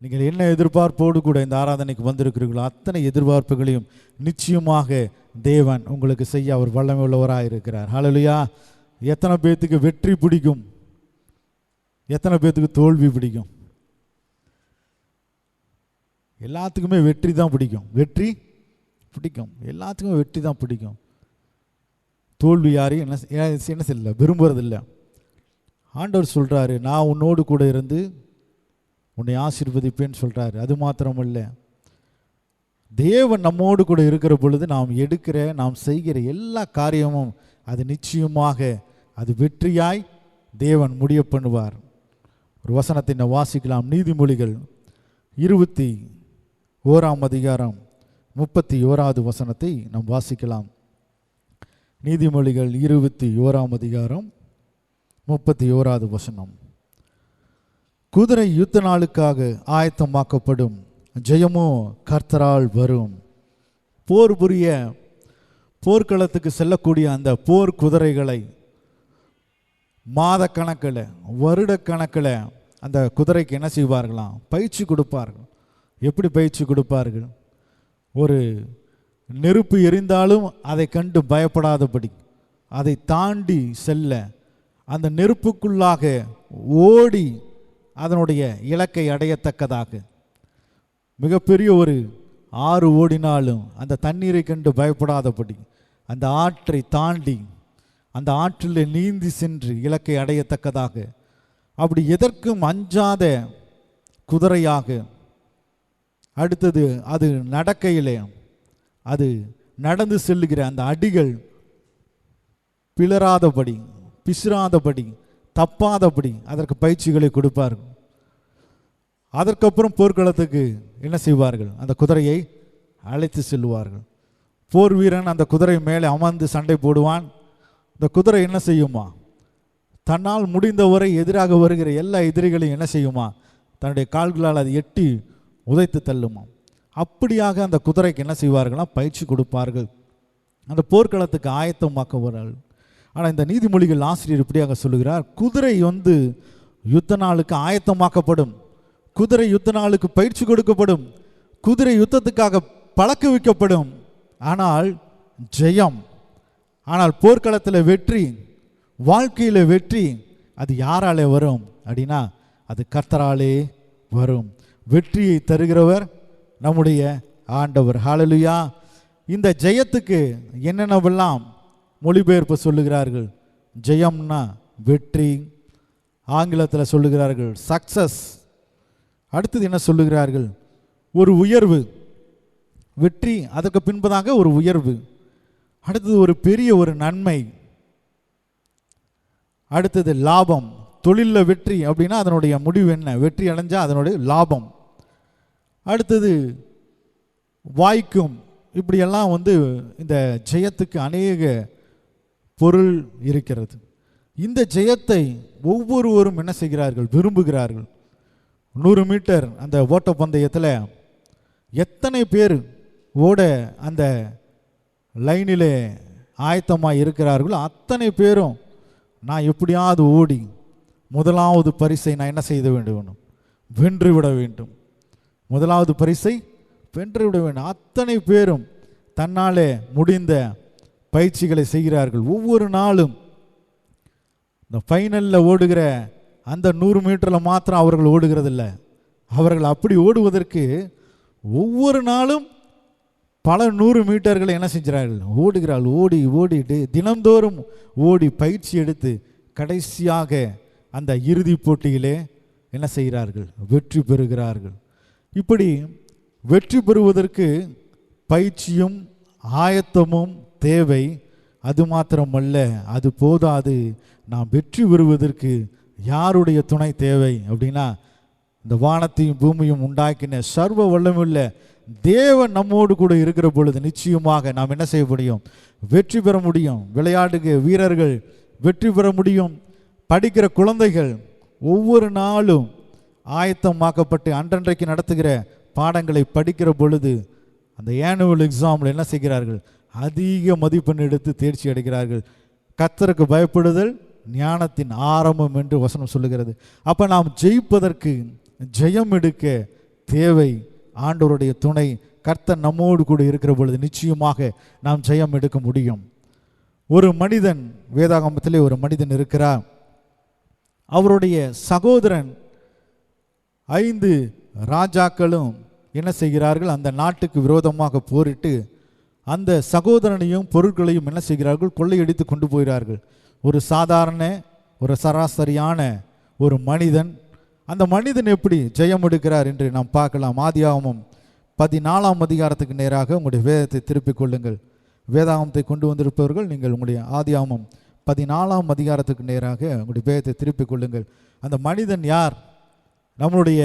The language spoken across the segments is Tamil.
நீங்கள் என்ன எதிர்பார்ப்போடு கூட இந்த ஆராதனைக்கு வந்திருக்கிறீர்களோ அத்தனை எதிர்பார்ப்புகளையும் நிச்சயமாக தேவன் உங்களுக்கு செய்ய அவர் வல்லமை உள்ளவராக இருக்கிறார். ஹல்லேலூயா. எத்தனை பேர்த்துக்கு வெற்றி பிடிக்கும்? எத்தனை பேர்த்துக்கு தோல்வி பிடிக்கும்? எல்லாத்துக்குமே வெற்றி தான் பிடிக்கும். வெற்றி பிடிக்கும், எல்லாத்துக்குமே வெற்றி தான் பிடிக்கும். தோல்வி யாரையும் என்ன செய்யல, விரும்புறதில்லை. ஆண்டவர் சொல்கிறாரு, நான் உன்னோடு கூட இருந்து உன்னை ஆசீர்வதிப்பேன்னு சொல்கிறாரு. அது மாத்திரமல்ல, தேவன் நம்மோடு கூட இருக்கிற பொழுது நாம் செய்கிற எல்லா காரியமும் அது நிச்சயமாக அது வெற்றியாய் தேவன் முடிய பண்ணுவார். ஒரு வசனத்தை நான் வாசிக்கலாம். நீதிமொழிகள் 21ஆம் அதிகாரம் 31வது வசனத்தை நாம் வாசிக்கலாம். நீதிமொழிகள் 21ஆம் அதிகாரம் 31வது வசனம். குதிரை யுத்த நாளுக்காக ஆயத்தமாக்கப்படும், ஜெயமோ கர்த்தரால் வரும். போர் புரிய போர்க்களத்துக்கு செல்லக்கூடிய அந்த போர் குதிரைகளை மாத கணக்கில், வருட கணக்கில் அந்த குதிரைக்கு என்ன செய்வார்களாம்? பயிற்சி கொடுப்பார்கள். எப்படி பயிற்சி கொடுப்பார்கள்? ஒரு நெருப்பு எரிந்தாலும் அதை கண்டு பயப்படாதபடி, அதை தாண்டி செல்ல, அந்த நெருப்புக்குள்ளாக ஓடி அதனுடைய இலக்கை அடையத்தக்கதாக, மிகப்பெரிய ஒரு ஆறு ஓடினாலும் அந்த தண்ணீரை கண்டு பயப்படாதபடி, அந்த ஆற்றை தாண்டி அந்த ஆற்றில் நீந்தி சென்று இலக்கை அடையத்தக்கதாக, அப்படி எதற்கும் அஞ்சாத குதிரையாக. அடுத்தது, அது நடக்கையிலே அது நடந்து செல்லுகிற அந்த அடிகள் பிளராதபடி, பிசுறாதபடி, தப்பாதபடி அதற்கு பயிற்சிகளை கொடுப்பார்கள். அதற்கப்புறம் போர்க்களத்துக்கு என்ன செய்வார்கள்? அந்த குதிரையை அழைத்து செல்வார்கள். போர் வீரன் அந்த குதிரை மேலே அமர்ந்து சண்டை போடுவான். இந்த குதிரை என்ன செய்யுமா? தன்னால் முடிந்தவரை எதிராக வருகிற எல்லா எதிரிகளையும் என்ன செய்யுமா? தன்னுடைய கால்களால் அதை எட்டி உதைத்து தள்ளுமா. அப்படியாக அந்த குதிரைக்கு என்ன செய்வார்கள்னா பயிற்சி கொடுப்பார்கள், அந்த போர்க்களத்துக்கு ஆயத்தமாக்குவார்கள். ஆனால் இந்த நீதிமொழிகள் ஆசிரியர் இப்படியாக சொல்லுகிறார், குதிரை யுத்த நாளுக்கு ஆயத்தமாக்கப்படும், குதிரை யுத்த நாளுக்கு பயிற்சி கொடுக்கப்படும், குதிரை யுத்தத்துக்காக பழக்க வைக்கப்படும். ஆனால் ஜெயம், ஆனால் போர்க்களத்தில் வெற்றி, வாழ்க்கையில் வெற்றி, அது யாராலே வரும் அப்படின்னா அது கர்த்தராலே வரும். வெற்றியை தருகிறவர் நம்முடைய ஆண்டவர். ஹல்லேலூயா. இந்த ஜெயத்துக்கு என்னென்னவெல்லாம் மொழிபெயர்ப்பு சொல்லுகிறார்கள்? ஜெயம்னா வெற்றி, ஆங்கிலத்தில் சொல்லுகிறார்கள் சக்சஸ். அடுத்தது என்ன சொல்லுகிறார்கள்? ஒரு உயர்வு. வெற்றி, அதற்கு பின்பதாக ஒரு உயர்வு. அடுத்தது ஒரு பெரிய ஒரு நன்மை. அடுத்தது லாபம். தொழிலில் வெற்றி அப்படின்னா அதனுடைய முடிவு என்ன? வெற்றி அடைஞ்சால் அதனுடைய லாபம். அடுத்தது வாய்க்கும். இப்படியெல்லாம் இந்த ஜெயத்துக்கு அநேக பொருள் இருக்கிறது. இந்த ஜெயத்தை ஒவ்வொருவரும் என்ன செய்கிறார்கள்? விரும்புகிறார்கள். 100 மீட்டர் அந்த ஓட்டப்பந்தயத்தில் எத்தனை பேர் ஓட அந்த லைனிலே ஆயத்தமாக இருக்கிறார்களோ அத்தனை பேரும் நான் எப்படியாவது ஓடி முதலாவது பரிசை நான் என்ன செய்த வேண்டும்? வென்றுவிட வேண்டும். முதலாவது பரிசை வென்றுவிட வேண்டும். அத்தனை பேரும் தன்னாலே முடிந்த பயிற்சிகளை செய்கிறார்கள். ஒவ்வொரு நாளும் இந்த ஃபைனலில் ஓடுகிற அந்த 100 மீட்டரில் மாத்திரம் அவர்கள் ஓடுகிறதில்ல. அவர்கள் அப்படி ஓடுவதற்கு ஒவ்வொரு நாளும் பல 100 மீட்டர்களை என்ன செஞ்சார்கள்? ஓடுகிறார்கள். ஓடி ஓடிட்டு தினந்தோறும் ஓடி பயிற்சி எடுத்து கடைசியாக அந்த இறுதி போட்டியிலே என்ன செய்கிறார்கள்? வெற்றி பெறுகிறார்கள். இப்படி வெற்றி பெறுவதற்கு பயிற்சியும் ஆயத்தமும் தேவை. அது மாத்திரமல்ல, அது போதாது. நாம் வெற்றி பெறுவதற்கு யாருடைய துணை தேவை அப்படின்னா, இந்த வானத்தையும் பூமியும் உண்டாக்கின சர்வ வல்லமையுள்ள தேவன் நம்மோடு கூட இருக்கிற பொழுது நிச்சயமாக நாம் என்ன செய்ய முடியும்? வெற்றி பெற முடியும். விளையாடுகிற வீரர்கள் வெற்றி பெற முடியும். படிக்கிற குழந்தைகள் ஒவ்வொரு நாளும் ஆயத்தமாக்கப்பட்டு அன்றன்றைக்கு நடத்துகிற பாடங்களை படிக்கிற பொழுது அந்த ஆனுவல் எக்ஸாமில் என்ன செய்கிறார்கள்? அதிக மதிப்பெண் எடுத்து தேர்ச்சி அடைகிறார்கள். கர்த்தருக்கு பயப்படுதல் ஞானத்தின் ஆரம்பம் என்று வசனம் சொல்லுகிறது. அப்போ நாம் ஜெயிப்பதற்கு, ஜெயம் எடுக்க தேவை ஆண்டவருடைய துணை. கர்த்தர் நம்மோடு கூட இருக்கிற பொழுது நிச்சயமாக நாம் ஜெயம் எடுக்க முடியும். ஒரு மனிதன், வேதாகமத்திலே ஒரு மனிதன் இருக்கிறார். அவருடைய சகோதரன் 5 ராஜாக்களும் என்ன செய்கிறார்கள், அந்த நாட்டுக்கு விரோதமாக போரிட்டு அந்த சகோதரனையும் பொருட்களையும் என்ன செய்கிறார்கள், கொள்ளையடித்து கொண்டு போகிறார்கள். ஒரு சாதாரண ஒரு சராசரியான ஒரு மனிதன், அந்த மனிதன் எப்படி ஜெயம் எடுக்கிறார் என்று நாம் பார்க்கலாம். ஆதியாகமம் 14ஆம் அதிகாரத்துக்கு நேராக உங்களுடைய வேதத்தை திருப்பிக் கொள்ளுங்கள். வேதாகமத்தை கொண்டு வந்திருப்பவர்கள் நீங்கள் உங்களுடைய ஆதியாகமம் 14ஆம் அதிகாரத்துக்கு நேராக உங்களுடைய வேதத்தை திருப்பிக் கொள்ளுங்கள். அந்த மனிதன் யார்? நம்முடைய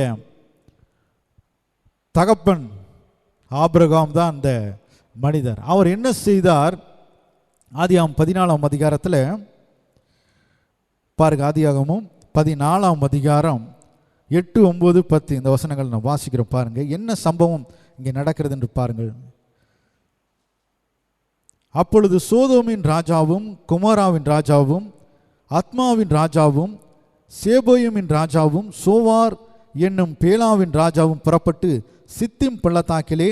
தகப்பன் ஆபிரகாம் தான் அந்த மனிதர். அவர் என்ன செய்தார்? ஆதியாகமம் 14ஆம் அதிகாரத்தில் பாருங்க. ஆதியாகமம் 14ஆம் அதிகாரம் 8, 9, 10 இந்த வசனங்கள் நான் வாசிக்கிறோம். பாருங்க என்ன சம்பவம் இங்கே நடக்கிறது என்று பாருங்கள். அப்பொழுது சோதோமின் ராஜாவும் குமாராவின் ராஜாவும் ஆத்மாவின் ராஜாவும் சேபோயமின் ராஜாவும் சோவார் என்னும் பேலாவின் ராஜாவும் புறப்பட்டு சித்திம் பள்ளத்தாக்கிலே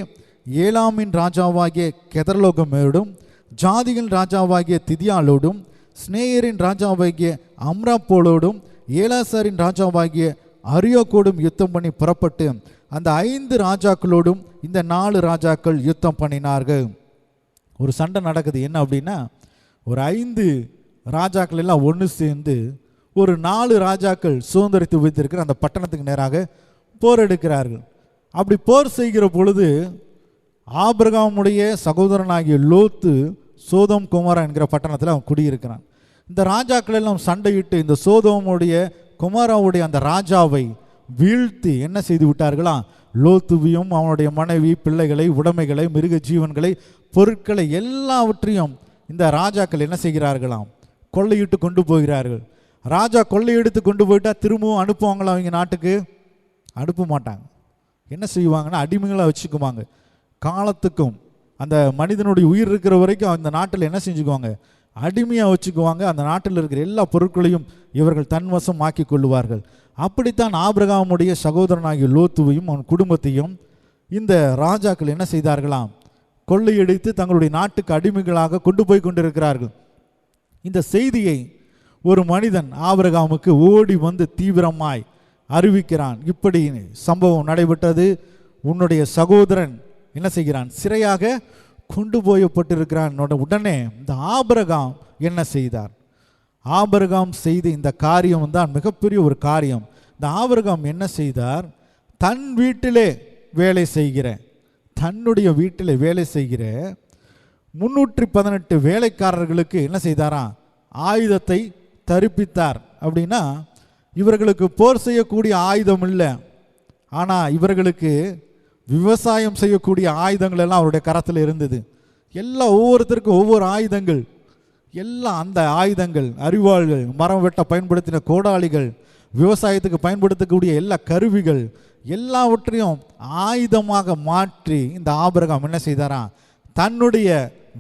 ஏலாமின் ராஜாவாகிய கெதர்லோகமேடும் ஜாதியின் ராஜாவாகிய திதியாலோடும் ஸ்னேயரின் ராஜாவாகிய அம்ராப்போலோடும் ஏலாசாரின் ராஜாவாகிய அரியோக்கோடும் யுத்தம் பண்ணி புறப்பட்டு அந்த 5 ராஜாக்களோடும் இந்த 4 ராஜாக்கள் யுத்தம் பண்ணினார்கள். ஒரு சண்டை நடக்குது. என்ன அப்படின்னா, ஒரு 5 ராஜாக்கள் எல்லாம் ஒன்று சேர்ந்து ஒரு 4 ராஜாக்கள் சுதந்திரித்து வைத்திருக்கிற அந்த பட்டணத்துக்கு நேராக போர் எடுக்கிறார்கள். அப்படி போர் செய்கிற பொழுது ஆபிரகாமுடைய சகோதரனாகிய லோத்து சோதோம் குமாரா என்கிற பட்டணத்தில் அவன் குடியிருக்கிறான். இந்த ராஜாக்கள் எல்லாம் சண்டையிட்டு இந்த சோதோமுடைய குமாராவுடைய அந்த ராஜாவை வீழ்த்தி என்ன செய்து விட்டார்களா, லோத்துவையும் அவனுடைய மனைவி, பிள்ளைகளை, உடைமைகளை, மிருக ஜீவன்களை, பொருட்களை எல்லாவற்றையும் இந்த ராஜாக்கள் என்ன செய்கிறார்களாம், கொள்ளையிட்டு கொண்டு போகிறார்கள். ராஜா கொள்ளையெடுத்து கொண்டு போயிட்டா திரும்பவும் அனுப்புவாங்களா? அவங்க நாட்டுக்கு அனுப்ப மாட்டாங்க. என்ன செய்வாங்கன்னா, அடிமைகளை வச்சுக்குவாங்க. காலத்துக்கும் அந்த மனிதனுடைய உயிர் இருக்கிற வரைக்கும் அந்த நாட்டில் என்ன செஞ்சுக்குவாங்க, அடிமையாக வச்சுக்குவாங்க. அந்த நாட்டில் இருக்கிற எல்லா பொருட்களையும் இவர்கள் தன்வசம் ஆக்கி கொள்ளுவார்கள். அப்படித்தான் ஆபிரகாமுடைய சகோதரனாகிய லோத்துவையும் அவன் குடும்பத்தையும் இந்த ராஜாக்கள் என்ன செய்தார்களாம், கொள்ளையடித்து தங்களுடைய நாட்டுக்கு அடிமைகளாக கொண்டு போய் கொண்டிருக்கிறார்கள். இந்த செய்தியை ஒரு மனிதன் ஆபிரகாமுக்கு ஓடி வந்து தீவிரமாய் அறிவிக்கிறான். இப்படி சம்பவம் நடைபெற்றது, உன்னுடைய சகோதரன் என்ன செய்கிறான், சிறையாக கொண்டு போயப்பட்டிருக்கிறான். உடனே இந்த ஆபிரகாம் என்ன செய்தார்? ஆபிரகாம் செய்த இந்த காரியம் தான் மிகப்பெரிய ஒரு காரியம். இந்த ஆபிரகாம் என்ன செய்தார்? தன் வீட்டிலே வேலை செய்கிற, தன்னுடைய வீட்டில் வேலை செய்கிற 318 வேலைக்காரர்களுக்கு என்ன செய்தாராம், ஆயுதத்தை தரிப்பித்தார். அப்படின்னா இவர்களுக்கு போர் செய்யக்கூடிய ஆயுதம் இல்லை, ஆனால் இவர்களுக்கு விவசாயம் செய்யக்கூடிய ஆயுதங்கள் எல்லாம் அவருடைய கரத்தில் இருந்தது. எல்லாம் ஒவ்வொருத்தருக்கும் ஒவ்வொரு ஆயுதங்கள், எல்லாம் அந்த ஆயுதங்கள், அரிவாள்கள், மரம் வெட்ட பயன்படுத்தின கோடாளிகள், விவசாயத்துக்கு பயன்படுத்தக்கூடிய எல்லா கருவிகள் எல்லாவற்றையும் ஆயுதமாக மாற்றி இந்த ஆபிரகாம் என்ன செய்தாராம், தன்னுடைய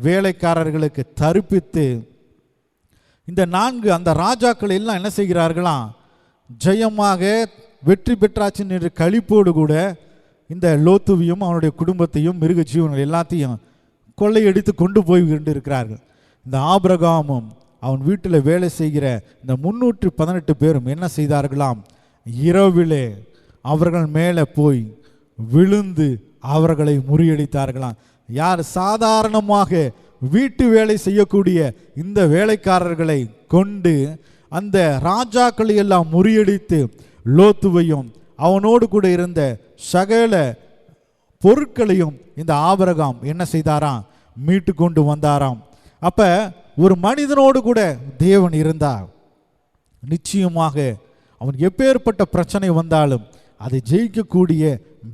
வேலைக்காரர்களுக்கு தரிப்பித்து இந்த 4 அந்த ராஜாக்கள் எல்லாம் என்ன செய்கிறார்களாம், ஜெயமாக வெற்றி பெற்றாச்சின் என்ற களிப்போடு கூட இந்த லோத்துவையும் அவனுடைய குடும்பத்தையும் மிருக ஜீவன்கள் எல்லாத்தையும் கொள்ளையடித்து கொண்டு போய் கொண்டு இருக்கிறார்கள். இந்த ஆபிரகாமும் அவன் வீட்டில் வேலை செய்கிற இந்த 318 பேரும் என்ன செய்தார்களாம், இரவிலே அவர்கள் மேலே போய் விழுந்து அவர்களை முறியடித்தார்களாம். யார்? சாதாரணமாக வீட்டு வேலை செய்யக்கூடிய இந்த வேலைக்காரர்களை கொண்டு அந்த ராஜாக்களை எல்லாம் முறியடித்து லோத்துவையும் அவனோடு கூட இருந்த சகல பொருட்களையும் இந்த ஆபிரகாம் என்ன செய்தாராம், மீட்டு கொண்டு வந்தாராம். அப்ப ஒரு மனிதனோடு கூட தேவன் இருந்தார். நிச்சயமாக அவன் எப்பேற்பட்ட பிரச்சனை வந்தாலும் அதை ஜெயிக்கக்கூடிய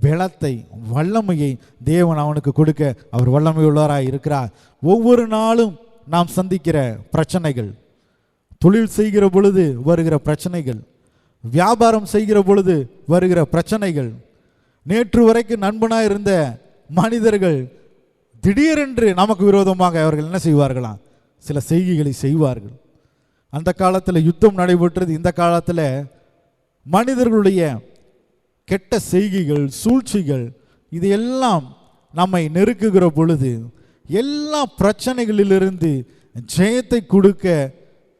பலத்தை, வல்லமையை தேவன் அவனுக்கு கொடுக்க அவர் வல்லமையுள்ளவராய் இருக்கிறார். ஒவ்வொரு நாளும் நாம் சந்திக்கிற பிரச்சனைகள், தொழில் செய்கிற பொழுது வருகிற பிரச்சனைகள், வியாபாரம் செய்கிற பொழுது வருகிற பிரச்சனைகள், நேற்று வரைக்கும் நண்பனாக இருந்த மனிதர்கள் திடீரென்று நமக்கு விரோதமாக அவர்கள் என்ன செய்வார்களாம், சில செய்கைகளை செய்வார்கள். அந்த காலத்தில் யுத்தம் நடைபெற்றது. இந்த காலத்தில் மனிதர்களுடைய கெட்ட செய்கைகள், சூழ்ச்சிகள், இது எல்லாம் நம்மை நெருக்குகிற பொழுது எல்லா பிரச்சனைகளிலிருந்து ஜெயத்தை கொடுக்க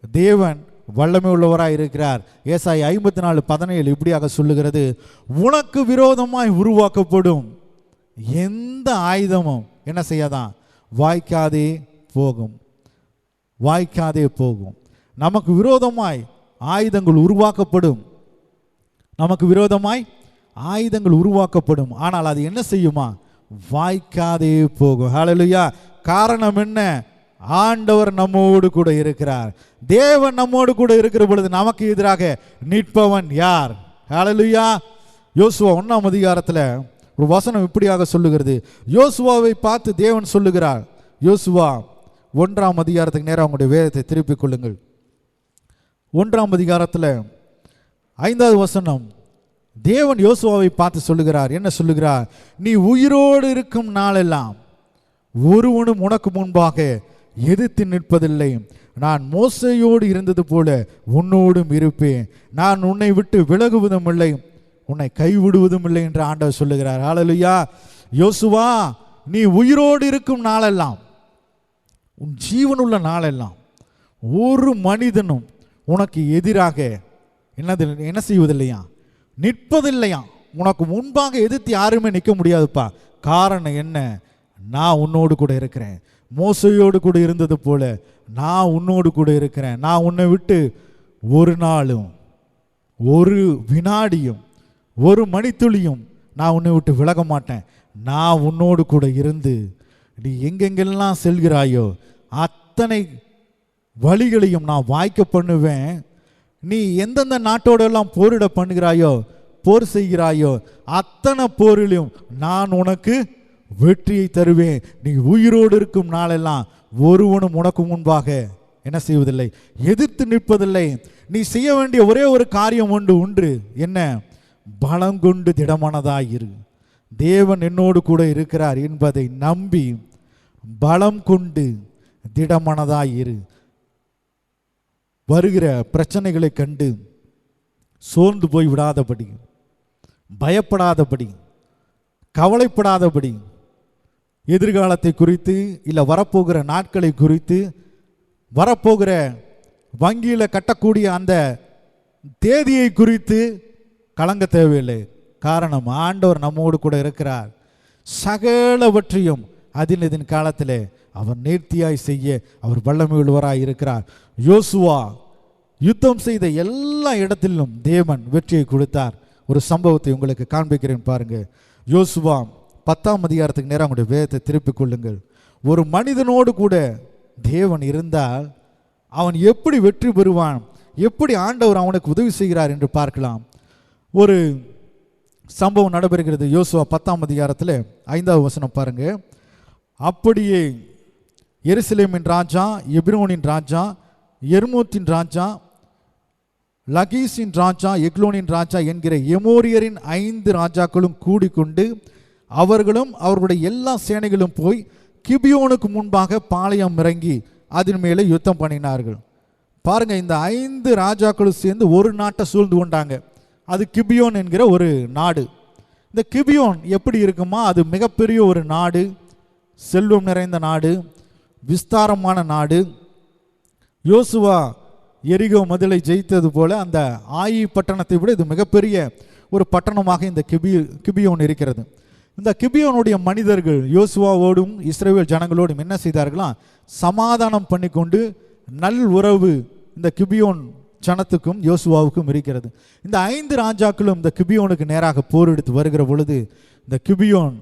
தேவன் வல்லமை உள்ளவராய் இருக்கிறார். ஏசாயா 54:17 இப்படியாக சொல்லுகிறது, உனக்கு விரோதமாய் உருவாக்கப்படும் எந்த ஆயுதமும் என்ன செய்யாதான், வாய்க்காதே போகும், வாய்க்காதே போகும். நமக்கு விரோதமாய் ஆயுதங்கள் உருவாக்கப்படும், நமக்கு விரோதமாய் ஆயுதங்கள் உருவாக்கப்படும். ஆனால் அது என்ன செய்யுமா, வாய்க்காதே போகும். ஹல்லேலூயா. காரணம் என்ன? ஆண்டவர் நம்மோடு கூட இருக்கிறார். தேவன் நம்மோடு கூட இருக்கிற பொழுது நமக்கு எதிராக நிற்பவன் யார்? ஹல்லேலூயா. யோசுவா 1ஆம் அதிகாரத்தில் ஒரு வசனம் இப்படியாக சொல்லுகிறது. யோசுவாவை பார்த்து தேவன் சொல்லுகிறார். யோசுவா 1ஆம் அதிகாரத்துக்கு நேரம் அவங்களுடைய வேதத்தை திருப்பிக் கொள்ளுங்கள். 1ஆம் அதிகாரத்தில் 5வது வசனம், தேவன் யோசுவாவை பார்த்து சொல்லுகிறார். என்ன சொல்லுகிறார்? நீ உயிரோடு இருக்கும் நாளெல்லாம் ஒருவனும் உனக்கு முன்பாக எதிர்த்து நிற்பதில்லை. நான் மோசேயோடு இருந்தது போல உன்னோடும் இருப்பேன். நான் உன்னை விட்டு விலகுவதும் இல்லை, உன்னை கைவிடுவதும் இல்லை என்று ஆண்டவர் சொல்லுகிறார். ஹல்லேலூயா. யோசுவா, நீ உயிரோடு இருக்கும் நாளெல்லாம், உன் ஜீவனுள்ள நாளெல்லாம் ஒரு மனிதனும் உனக்கு எதிராக என்ன செய்வதில்லையா, நிற்பதில்லையா. உனக்கு முன்பாக எதிர்த்து யாருமே நிற்க முடியாதுப்பா. காரணம் என்ன? நான் உன்னோடு கூட இருக்கிறேன். மோசையோடு கூட இருந்தது போல நான் உன்னோடு கூட இருக்கிறேன். நான் உன்னை விட்டு ஒரு நாளும், ஒரு வினாடியும், ஒரு மணித்துளியும் நான் உன்னை விட்டு விலக மாட்டேன். நான் உன்னோடு கூட இருந்து நீ எங்கெங்கெல்லாம் செல்கிறாயோ அத்தனை வழிகளையும் நான் வாய்க்க பண்ணுவேன். நீ எந்தெந்த நாட்டோடெல்லாம் போரிட பண்ணுகிறாயோ, போர் செய்கிறாயோ, அத்தனை போரிலும் நான் உனக்கு வெற்றியை தருவேன். நீ உயிரோடு இருக்கும் நாளெல்லாம் ஒருவனும் உனக்கு முன்பாக என்ன செய்வதில்லை, எதிர்த்து நிற்பதில்லை. நீ செய்ய வேண்டிய ஒரே ஒரு காரியம் உண்டு. என்ன? பலம் கொண்டு திடமானதாயிரு. தேவன் என்னோடு கூட இருக்கிறார் என்பதை நம்பி பலம் கொண்டு திடமானதாயிரு. வருகிற பிரச்சனைகளை கண்டு சோர்ந்து போய் விடாதபடி, பயப்படாதபடி, கவலைப்படாதபடி, எதிர்காலத்தை குறித்து இல்லை வரப்போகிற நாட்களை குறித்து, வரப்போகிற வங்கியில் கட்டக்கூடிய அந்த தேதியை குறித்து கலங்க தேவையில்லை. காரணம், ஆண்டவர் நம்மோடு கூட இருக்கிறார். சகலவற்றையும் அதின் காலத்தில் அவர் நேர்த்தியாய் செய்ய அவர் வல்லமை உள்ளவராய் இருக்கிறார். யோசுவா யுத்தம் செய்த எல்லா இடத்திலும் தேவன் வெற்றியை கொடுத்தார். ஒரு சம்பவத்தை உங்களுக்கு காண்பிக்கிறேன் பாருங்க. யோசுவா 10ஆம் அதிகாரத்துக்கு நேரம் அவங்களுடைய வேதத்தை திருப்பிக் கொள்ளுங்கள். ஒரு மனிதனோடு கூட தேவன் இருந்தால் அவன் எப்படி வெற்றி பெறுவான், எப்படி ஆண்டவர் அவனுக்கு உதவி செய்கிறார் என்று பார்க்கலாம். ஒரு சம்பவம் நடைபெறுகிறது. யோசுவா 10ஆம் அதிகாரத்தில் 5வது வசனம் பாருங்க. அப்படியே எருசலேமின் ராஜா, எபிரோனின் ராஜா, எர்மோத்தின் ராஜா, லகீஸின் ராஜா, எக்லோனின் ராஜா என்கிற எமோரியரின் 5 ராஜாக்களும் கூடிக்கொண்டு அவர்களும் அவர்களுடைய எல்லா சேனைகளும் போய் கிபியோனுக்கு முன்பாக பாளையம் இறங்கி அதன் மேலே யுத்தம் பண்ணினார்கள். பாருங்க, இந்த 5 ராஜாக்களும் சேர்ந்து ஒரு நாட்டை சூழ்ந்து கொண்டாங்க. அது கிபியோன் என்கிற ஒரு நாடு. இந்த கிபியோன் எப்படி இருக்குமா, அது மிகப்பெரிய ஒரு நாடு, செல்வம் நிறைந்த நாடு, விஸ்தாரமான நாடு. யோசுவா எரிகோ மதிலை ஜெயித்தது போல அந்த ஆயி பட்டணத்தை விட இது மிகப்பெரிய ஒரு பட்டணமாக இந்த கிபியோன் இருக்கிறது. இந்த கிபியோனுடைய மனிதர்கள் யோசுவாவோடும் இஸ்ரவேல் ஜனங்களோடும் என்ன செய்தார்களாம், சமாதானம் பண்ணி கொண்டு நல் உறவு இந்த கிபியோன் ஜனத்துக்கும் யோசுவாவுக்கும் இருக்கிறது. இந்த 5 ராஜாக்களும் இந்த கிபியோனுக்கு நேராக போர் எடுத்து வருகிற பொழுது இந்த கிபியோன்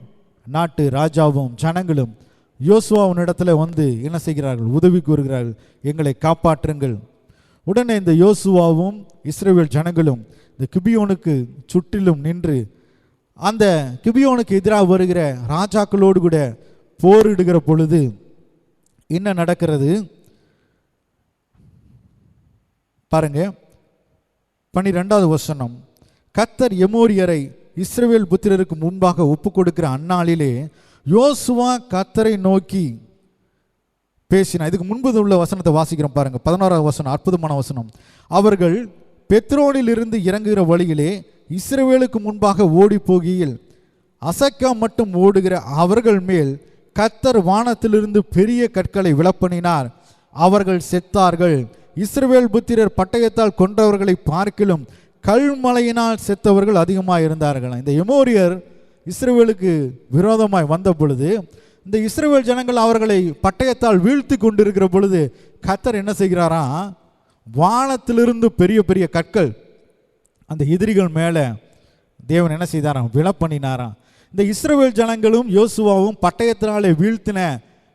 நாட்டு ராஜாவும் ஜனங்களும் யோசுவாவின் இடத்துல வந்து என்ன செய்கிறார்கள், உதவி கூறுகிறார்கள், எங்களை காப்பாற்றுங்கள். உடனே இந்த யோசுவாவும் இஸ்ரவேல் ஜனங்களும் இந்த கிபியோனுக்கு சுற்றிலும் நின்று அந்த கிபியோனுக்கு எதிராக வருகிற ராஜாக்களோடு கூட போரிடுகிற பொழுது என்ன நடக்கிறது பாருங்க. 12வது வசனம், கர்த்தர் எமோரியரை இஸ்ரவேல் புத்திரருக்கு முன்பாக ஒப்பு கொடுக்கிற அந்நாளிலே யோசுவா கர்த்தரை நோக்கி பேசினார். இதுக்கு முன்பு உள்ள வசனத்தை வாசிக்கிறோம் பாருங்க. 11வது வசனம், அற்புதமான வசனம். அவர்கள் பெத்ரோனில் இருந்து இறங்குகிற வழியிலே இஸ்ரவேலுக்கு முன்பாக ஓடி போகையில் அசக்கா மட்டும் ஓடுகிற அவர்கள் மேல் கர்த்தர் வானத்திலிருந்து பெரிய கற்களை விழப்பண்ணினார். அவர்கள் செத்தார்கள். இஸ்ரவேல் புத்திரர் பட்டயத்தால் கொன்றவர்களை பார்க்கிலும் கல்மலையினால் செத்தவர்கள் அதிகமாக இருந்தார்கள். இந்த எமோரியர் இஸ்ரவேலுக்கு விரோதமாய் வந்த பொழுது, இந்த இஸ்ரவேல் ஜனங்கள் அவர்களை பட்டயத்தால் வீழ்த்தி கொண்டிருக்கிற பொழுது கர்த்தர் என்ன செய்கிறாராம், வானத்திலிருந்து பெரிய பெரிய கற்கள் அந்த எதிரிகள் மேலே தேவன் என்ன செய்தாராம், விழப்பண்ணினாராம். இந்த இஸ்ரவேல் ஜனங்களும் யோசுவாவும் பட்டயத்தினாலே வீழ்த்தின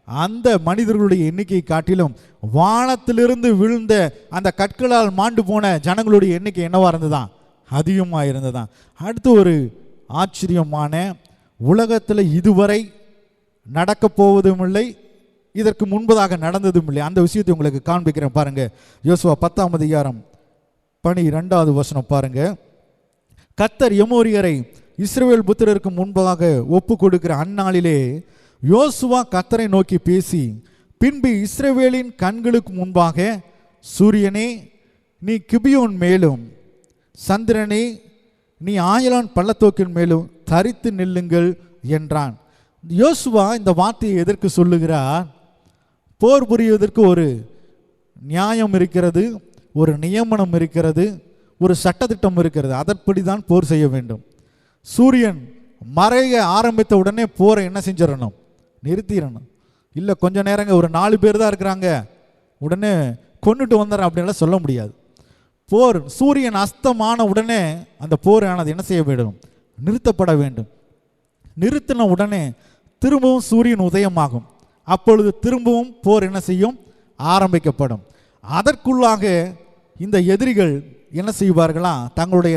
அந்த மனிதர்களுடைய எண்ணிக்கையை காட்டிலும் வானத்திலிருந்து விழுந்த அந்த கற்களால் மாண்டு போன ஜனங்களுடைய எண்ணிக்கை என்னவா இருந்ததான், அதிகமாக இருந்ததான். அடுத்து ஒரு ஆச்சரியமான, உலகத்தில் இதுவரை நடக்க போவதும் இல்லை, இதற்கு முன்பதாக நடந்ததும் இல்லை, அந்த விஷயத்தை உங்களுக்கு காண்பிக்கிறேன் பாருங்க. யோசுவா 10ஆம் அதிகாரம் 12வது வசனம் பாருங்க. கர்த்தர் எமோரியரை இஸ்ரவேல் புத்திரருக்கு முன்பாக ஒப்பு கொடுக்கிற அந்நாளிலே யோசுவா கர்த்தரை நோக்கி பேசி, பின்பு இஸ்ரவேலின் கண்களுக்கு முன்பாக, சூரியனே நீ கிபியோன் மேலும், சந்திரனே நீ ஆயலான் பள்ளத்தோக்கின் மேலும் தரித்து நில்லுங்கள் என்றான். யோசுவா இந்த வார்த்தையை எதற்கு சொல்லுகிறார்? போர் புரிவதற்கு ஒரு நியாயம் இருக்கிறது, ஒரு நியமனம் இருக்கிறது, ஒரு சட்டத்திட்டம் இருக்கிறது. அதன்படி தான் போர் செய்ய வேண்டும். சூரியன் மறைய ஆரம்பித்த உடனே போரை என்ன செஞ்சிடணும், நிறுத்திடணும். இல்லை கொஞ்ச நேரங்க ஒரு 4 பேர் தான் இருக்கிறாங்க, உடனே கொண்டுட்டு வந்துடுறேன் அப்படின்லாம் சொல்ல முடியாது. போர் சூரியன் அஸ்தமான உடனே அந்த போர் ஆனது என்ன செய்ய வேண்டும், நிறுத்தப்பட வேண்டும். நிறுத்தின உடனே திரும்பவும் சூரியன் உதயமாகும். அப்பொழுது திரும்பவும் போர் என்ன செய்யும், ஆரம்பிக்கப்படும். அதற்குள்ளாக இந்த எதிரிகள் என்ன செய்வார்களாம், தங்களுடைய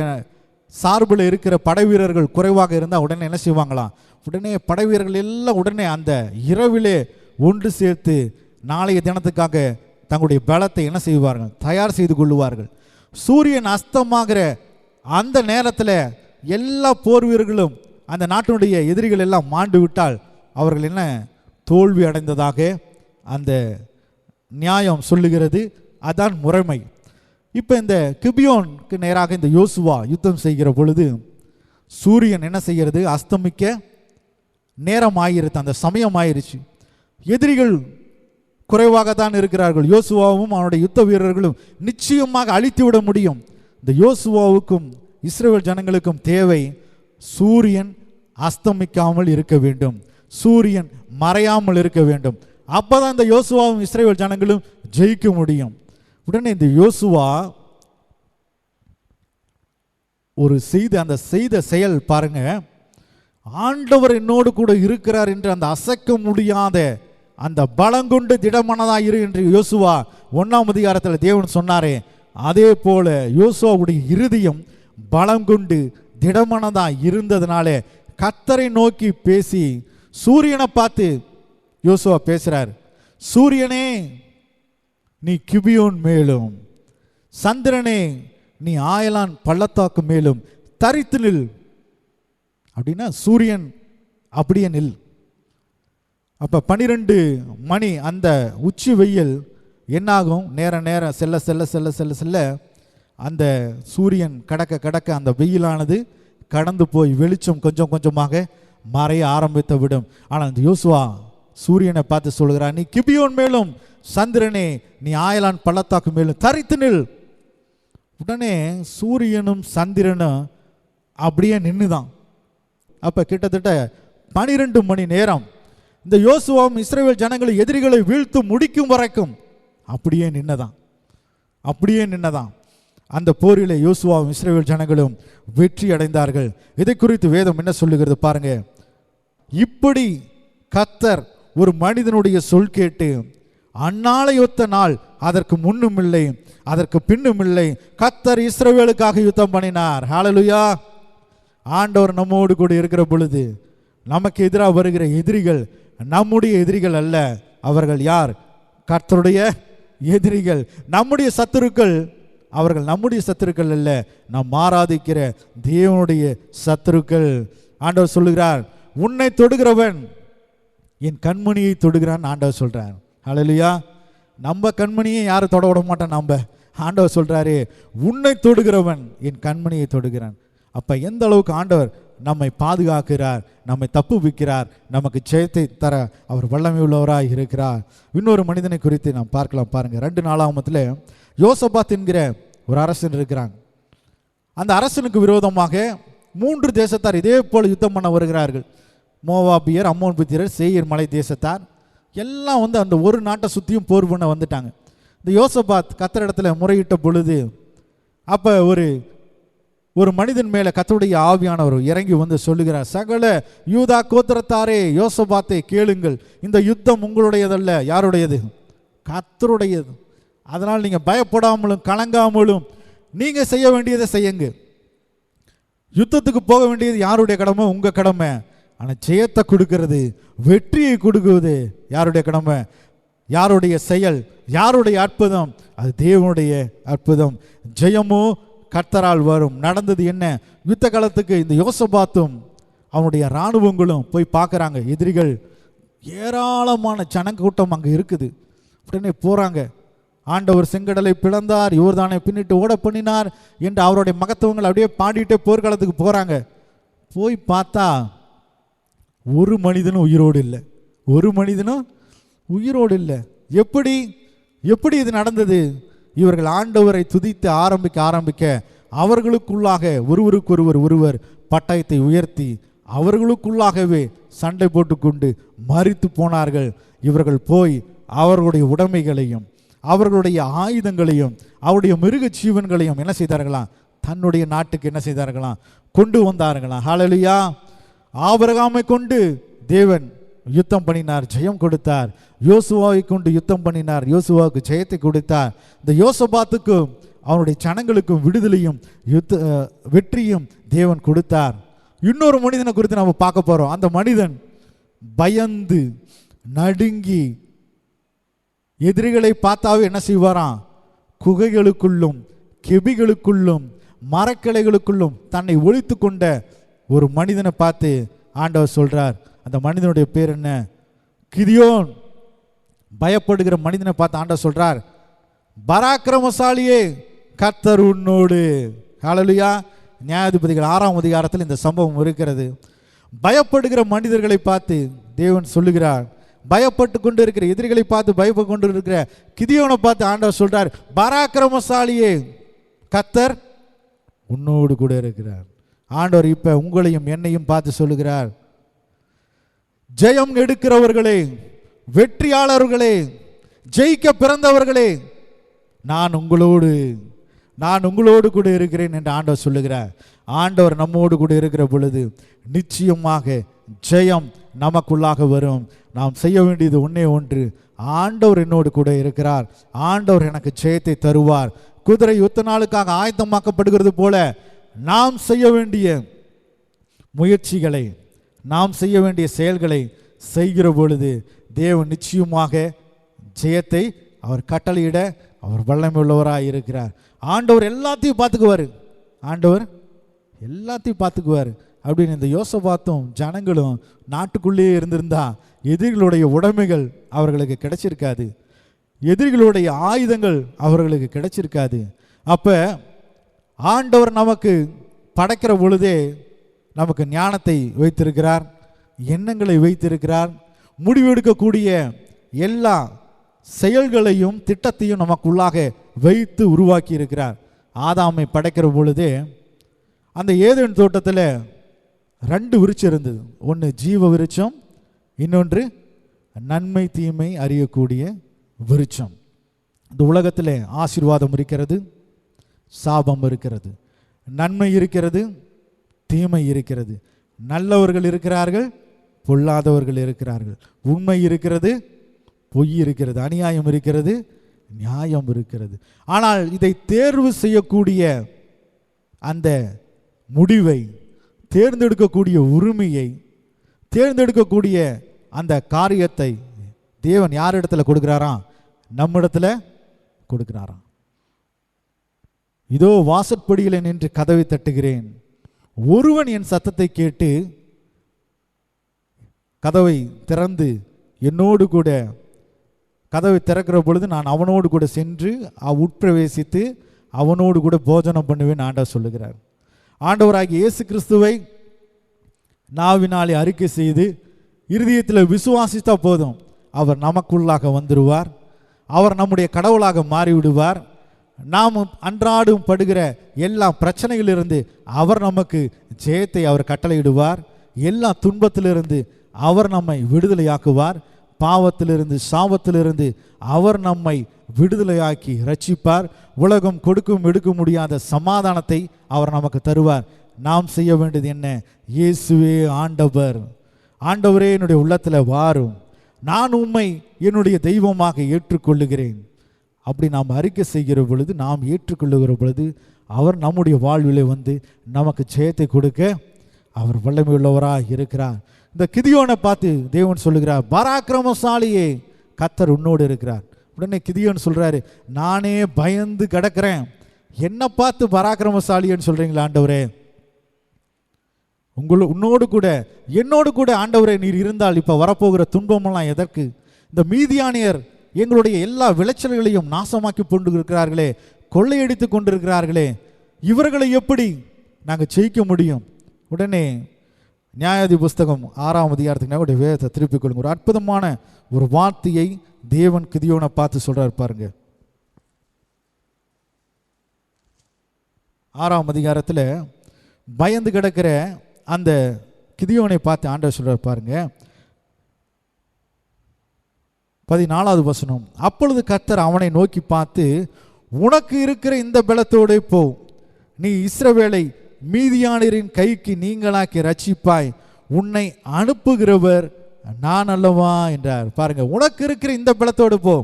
சார்பில் இருக்கிற படை வீரர்கள் குறைவாக இருந்தால் உடனே என்ன செய்வாங்களாம், உடனே படை வீரர்கள் எல்லாம் உடனே அந்த இரவிலே ஒன்று சேர்த்து நாளைய தினத்துக்காக தங்களுடைய பலத்தை என்ன செய்வார்கள், தயார் செய்து கொள்ளுவார்கள். சூரியன் அஸ்தமாகிற அந்த நேரத்தில் எல்லா போர் வீரர்களும் அந்த நாட்டினுடைய எதிரிகள் எல்லாம் மாண்டு விட்டால் அவர்கள் என்ன தோல்வி அடைந்ததாக அந்த நியாயம் சொல்லுகிறது. அதான் முறைமை. இப்போ இந்த கிபியோனுக்கு நேராக இந்த யோசுவா யுத்தம் செய்கிற பொழுது சூரியன் என்ன செய்கிறது, அஸ்தமிக்க நேரம் ஆகிருது, அந்த சமயம் ஆயிருச்சு. எதிரிகள் குறைவாகத்தான் இருக்கிறார்கள். யோசுவாவும் அவனுடைய யுத்த வீரர்களும் நிச்சயமாக அழித்து விட முடியும். இந்த யோசுவாவுக்கும் இஸ்ரவேல் ஜனங்களுக்கும் தேவை சூரியன் அஸ்தமிக்காமல் இருக்க வேண்டும், சூரியன் மறையாமல் இருக்க வேண்டும். அப்போதான் இந்த யோசுவாவும் இஸ்ரவேல் ஜனங்களும் ஜெயிக்க முடியும். உடனே இந்த யோசுவா ஒரு அந்த செய்த செயல் பாருங்க, ஆண்டவர் என்னோடு கூட இருக்கிறார் என்று அந்த அசைக்க முடியாத அந்த பலங்கொண்டு திடமனதாக இரு என்று யோசுவா 1ஆம் அதிகாரத்தில் தேவன் சொன்னாரே, அதே போல யோசுவாவுடைய இருதயம் பலங்கொண்டு திடமனதாக இருந்ததுனால கர்த்தரை நோக்கி பேசி சூரியனை பார்த்து யோசுவா பேசுறார். சூரியனே நீ கிபியோன் மேலும், சந்திரனே நீ ஆயலான் பள்ளத்தாக்கு மேலும் தரித்து நில். அப்படின்னா சூரியன் அப்படியே நில். அப்போ 12 மணி அந்த உச்சி வெயில் என்னாகும், நேரம் செல்ல செல்ல செல்ல செல்ல செல்ல அந்த சூரியன் கடக்க கடக்க அந்த வெயிலானது கடந்து போய் வெளிச்சம் கொஞ்சம் கொஞ்சமாக மறைய ஆரம்பித்து விடும். ஆனால் இந்த யோசுவா சூரியனை பார்த்து சொல்கிறார், நீ கிபியோன் மேலும், சந்திரனே நீ ஆயலான் பள்ளத்தாக்கு மேலும் தரித்து நில். உடனே சூரியனும் சந்திரனும் அப்படியே நின்றுதான். அப்போ கிட்டத்தட்ட 12 மணி நேரம் இந்த யோசுவாவும் இஸ்ரவேல் ஜனங்களை எதிரிகளை வீழ்த்து முடிக்கும் வரைக்கும் அப்படியே நின்னதான். அந்த போரிலே யோசுவாவும் இஸ்ரவேல் ஜனங்களும் வெற்றி அடைந்தார்கள். இதை குறித்து வேதம் என்ன சொல்லுகிறது பாருங்க. இப்படி கர்த்தர் ஒரு மனிதனுடைய சொல் கேட்டு அந்நாளையொத்த நாள் அதற்கு முன்னும் இல்லை அதற்கு பின்னும் இல்லை கர்த்தர் இஸ்ரவேலுக்காக யுத்தம் பண்ணினார். ஹல்லேலூயா. ஆண்டவர் நம்மோடு கூட இருக்கிற பொழுது நமக்கு எதிராக வருகிற எதிரிகள் நம்முடைய எதிரிகள் அல்ல. அவர்கள் யார்? கர்த்தருடைய எதிரிகள். நம்முடைய சத்துருக்கள் அவர்கள் நம்முடைய சத்துருக்கள் அல்ல, நாம் ஆராதிக்கிற தேவனுடைய சத்துருக்கள். ஆண்டவர் சொல்லுகிறார், உன்னை தொடுகிறவன் என் கண்மணியை தொடுகிறான் ஆண்டவர் சொல்றார். ஹல்லேலூயா. நம்ம கண்மணியை யாரும் தொட விட மாட்டான். நம்ம ஆண்டவர் சொல்றாரு, உன்னை தொடுகிறவன் என் கண்மணியை தொடுகிறான். அப்போ எந்த அளவுக்கு ஆண்டவர் நம்மை பாதுகாக்கிறார், நம்மை தப்புவிக்கிறார், நமக்கு ஜெயத்தை தர அவர் வல்லமை உள்ளவராக இருக்கிறார். இன்னொரு மனிதனை குறித்து நாம் பார்க்கலாம். பாருங்கள், 2 நாளாகமத்தில் யோசபாத் என்கிற ஒரு அரசன் இருக்கிறாங்க. அந்த அரசனுக்கு விரோதமாக 3 தேசத்தார் இதே போல் யுத்தம் பண்ண வருகிறார்கள். மோவாபியர், அம்மோன் புத்திரர், சேயீர் மலை தேசத்தார் எல்லாம் அந்த ஒரு நாட்டை சுற்றியும் போர் பண்ண வந்துட்டாங்க. இந்த யோசபாத் கர்த்தரிடத்துல முறையிட்ட பொழுது அப்போ ஒரு மனிதன் மேலே கர்த்தருடைய ஆவியானவர் இறங்கி சொல்லுகிறார், சகல யூதா கோத்திரத்தாரே யோசபாத்தை கேளுங்கள், இந்த யுத்தம் உங்களுடையதல்ல. யாருடையது? கர்த்தருடையது. அதனால் நீங்கள் பயப்படாமலும் கலங்காமலும் நீங்கள் செய்ய வேண்டியதை செய்யுங்க. யுத்தத்துக்கு போக வேண்டியது யாருடைய கடமை? உங்கள் கடமை. ஆனால் ஜெயத்தை கொடுக்கிறது, வெற்றியை கொடுக்குவது யாருடைய கடமை? யாருடைய செயல்? யாருடைய அற்புதம்? அது தேவனுடைய அற்புதம். ஜெயமோ கர்த்தரால் வரும். நடந்தது என்ன? யுத்த காலத்துக்கு இந்த யோசபாத்தும் அவனுடைய இராணுவங்களும் போய் பார்க்குறாங்க. எதிரிகள் ஏராளமான ஜனக்கூட்டம் அங்கே இருக்குது. உடனே போகிறாங்க. ஆண்டவர் செங்கடலை பிளந்தார், யோர்தானை பின்னிட்டு ஓட பண்ணினார் என்று அவருடைய மகத்துவங்கள் அப்படியே பாடிட்டே போர்க்காலத்துக்கு போகிறாங்க. போய் பார்த்தா ஒரு மனிதனும் உயிரோடு இல்லை. ஒரு மனிதனும் உயிரோடு இல்லை. எப்படி இது நடந்தது? இவர்கள் ஆண்டவரை துதித்து ஆரம்பிக்க அவர்களுக்குள்ளாக ஒருவர் பட்டயத்தை உயர்த்தி அவர்களுக்குள்ளாகவே சண்டை போட்டுக்கொண்டு மரித்து போனார்கள். இவர்கள் போய் அவர்களுடைய உடைமைகளையும் அவர்களுடைய ஆயுதங்களையும் அவருடைய மிருக ஜீவன்களையும் என்ன செய்தார்களாம்? தன்னுடைய நாட்டுக்கு என்ன செய்தார்களாம்? கொண்டு வந்தார்களாம். ஹல்லேலூயா. ஆபிரகாமை கொண்டு தேவன் யுத்தம் பண்ணினார், ஜெயம் கொடுத்தார். யோசுவாவை கொண்டு யுத்தம் பண்ணினார், யோசுவாவுக்கு ஜெயத்தை கொடுத்தார். இந்த யோசபாத்துக்கும் அவனுடைய ஜனங்களுக்கும் விடுதலையும் வெற்றியும் தேவன் கொடுத்தார். இன்னொரு மனிதனை குறித்து நம்ம பார்க்க போறோம். அந்த மனிதன் பயந்து நடுங்கி எதிரிகளை பார்த்தாவே என்ன செய்வாராம்? குகைகளுக்குள்ளும் கெபிகளுக்குள்ளும் மரக்கிளைகளுக்குள்ளும் தன்னை ஒழித்து கொண்ட ஒரு மனிதனை பார்த்து ஆண்டவர் சொல்றார். அந்த மனிதனுடைய பேர் என்ன? கிதியோன். பயப்படுகிற மனிதனை பார்த்து ஆண்டவர் சொல்றார், பராக்கிரமசாலியே கர்த்தர் உன்னோடு. ஹல்லேலூயா. நியாயாதிபதிகள் 6ஆம் அதிகாரத்தில் இந்த சம்பவம் இருக்கிறது. பயப்படுகிற மனிதர்களை பார்த்து தேவன் சொல்லுகிறார். பயப்பட்டு கொண்டு இருக்கிற எதிரிகளை பார்த்து பயப்பட்டு கொண்டு இருக்கிற கிதியோனை பார்த்து ஆண்டவர் சொல்றார், பராக்கிரமசாலியே கர்த்தர் உன்னோடு கூட இருக்கிறார். ஆண்டவர் இப்ப உங்களையும் என்னையும் பார்த்து சொல்லுகிறார், ஜெயம் எடுக்கிறவர்களே, வெற்றியாளர்களே, ஜெயிக்க பிறந்தவர்களே, நான் உங்களோடு கூட இருக்கிறேன் என்று ஆண்டவர் சொல்லுகிறார். ஆண்டவர் நம்மோடு கூட இருக்கிற பொழுது நிச்சயமாக ஜெயம் நமக்குள்ளாக வரும். நாம் செய்ய வேண்டியது ஒன்றே ஒன்று, ஆண்டவர் என்னோடு கூட இருக்கிறார், ஆண்டவர் எனக்கு ஜெயத்தை தருவார். குதிரை யுத்த நாளுக்காக ஆயத்தமாக்கப்படுகிறது போல நாம் செய்ய வேண்டிய முயற்சிகளை, நாம் செய்ய வேண்டிய செயல்களை செய்கிற பொழுது தேவன் நிச்சயமாக ஜெயத்தை அவர் கட்டளையிட அவர் வல்லமை உள்ளவராக இருக்கிறார். ஆண்டவர் எல்லாத்தையும் பார்த்துக்குவார். ஆண்டவர் எல்லாத்தையும் பார்த்துக்குவார் அப்படின்னு இந்த யோசபாத்தும் ஜனங்களும் நாட்டுக்குள்ளேயே இருந்திருந்தா எதிரிகளுடைய உடைமைகள் அவர்களுக்கு கிடைச்சிருக்காது, எதிரிகளுடைய ஆயுதங்கள் அவர்களுக்கு கிடைச்சிருக்காது. அப்போ ஆண்டவர் நமக்கு படைக்கிற பொழுதே நமக்கு ஞானத்தை வைத்திருக்கிறார், எண்ணங்களை வைத்திருக்கிறார், முடிவெடுக்கக்கூடிய எல்லா செயல்களையும் திட்டத்தையும் நமக்குள்ளாக வைத்து உருவாக்கி இருக்கிறார். ஆதாமை படைக்கிற பொழுதே அந்த ஏதேன் தோட்டத்தில் 2 விருட்சம் இருந்தது. ஒன்று ஜீவ விருட்சம், இன்னொன்று நன்மை தீமை அறியக்கூடிய விருட்சம். இந்த உலகத்தில் ஆசீர்வாதம் இருக்கிறது, சாபம் இருக்கிறது, நன்மை இருக்கிறது, தீமை இருக்கிறது, நல்லவர்கள் இருக்கிறார்கள், பொல்லாதவர்கள் இருக்கிறார்கள், உண்மை இருக்கிறது, பொய் இருக்கிறது, அநியாயம் இருக்கிறது, நியாயம் இருக்கிறது. ஆனால் இதை தேர்வு செய்யக்கூடிய அந்த முடிவை, தேர்ந்தெடுக்கக்கூடிய உரிமையை, தேர்ந்தெடுக்கக்கூடிய அந்த காரியத்தை தேவன் யார் இடத்துல கொடுக்கிறாராம்? நம்மிடத்துல கொடுக்கிறாராம். இதோ வாசற்படியில் நின்று கதவை தட்டுகிறேன், ஒருவன் என் சத்தத்தை கேட்டு கதவை திறந்து என்னோடு கூட, கதவை திறக்கிற பொழுது நான் அவனோடு கூட சென்று உட்பிரவேசித்து அவனோடு கூட போஜனம் பண்ணுவேன் ஆண்டவர் சொல்லுகிறார். ஆண்டவராகிய இயேசு கிறிஸ்துவை நாவினாலே அறிக்கை செய்து இருதயத்தில் விசுவாசித்தா போதும், அவர் நமக்குள்ளாக வந்துடுவார். அவர் நம்முடைய கடவுளாக மாறிவிடுவார். நாம் அன்றாடும் படுகிற எல்லா பிரச்சனைகளிலிருந்து அவர் நமக்கு ஜெயத்தை அவர் கட்டளையிடுவார். எல்லா துன்பத்திலிருந்து அவர் நம்மை விடுதலையாக்குவார். பாவத்திலிருந்து சாபத்திலிருந்து அவர் நம்மை விடுதலையாக்கி ரட்சிப்பார். உலகம் கொடுக்கும் எடுக்க முடியாத சமாதானத்தை அவர் நமக்கு தருவார். நாம் செய்ய வேண்டியது என்ன? இயேசுவே ஆண்டவர், ஆண்டவரே என்னுடைய உள்ளத்தில் வாரும், நான் உம்மை என்னுடைய தெய்வமாக ஏற்றுக்கொள்ளுகிறேன். அப்படி நாம் அறிக்கை செய்கிற பொழுது, நாம் ஏற்றுக்கொள்ளுகிற பொழுது அவர் நம்முடைய வாழ்விலே வந்து நமக்கு ஜெயத்தை கொடுக்க அவர் வல்லமை உள்ளவராக இருக்கிறார். இந்த கிதியோனை பார்த்து தேவன் சொல்லுகிறார், பராக்கிரமசாலியே, கர்த்தர் உன்னோடு இருக்கிறார். உடனே கிதியோன் சொல்றாரு, நானே பயந்து கிடக்கிறேன், என்ன பார்த்து பராக்கிரமசாலின்னு சொல்றீங்களா ஆண்டவரே? உன்னோடு கூட என்னோடு கூட ஆண்டவரே நீர் இருந்தால் இப்போ வரப்போகிற துன்பமெல்லாம் எதற்கு? இந்த மீதியானியர் எங்களுடைய எல்லா விளைச்சல்களையும் நாசமாக்கி கொண்டு இருக்கிறார்களே, கொள்ளையடித்து கொண்டிருக்கிறார்களே, இவர்களை எப்படி நாங்கள் ஜெயிக்க முடியும்? உடனே நியாயாதி புஸ்தகம் 6ஆம் அதிகாரத்துக்கு வேதத்தை திருப்பிக் கொள்ளுங்க. ஒரு அற்புதமான ஒரு வார்த்தையை தேவன் கிதியோனை பார்த்து சொல்றார் பாருங்க. 6ஆம் அதிகாரத்தில் பயந்து கிடக்கிற அந்த கிதியோனை பார்த்து ஆண்டவர் சொல்றார் பாருங்க. 14வது வசனம், அப்பொழுது கர்த்தர் அவனை நோக்கி பார்த்து, உனக்கு இருக்கிற இந்த பலத்தோடு போ, நீ இஸ்ரவேலை மீதியானியரின் கைக்கு நீங்களாக்கி ரட்சிப்பாய், உன்னை அனுப்புகிறவர் நான் அல்லவா என்றார். பாருங்க, உனக்கு இருக்கிற இந்த பலத்தோடு போ,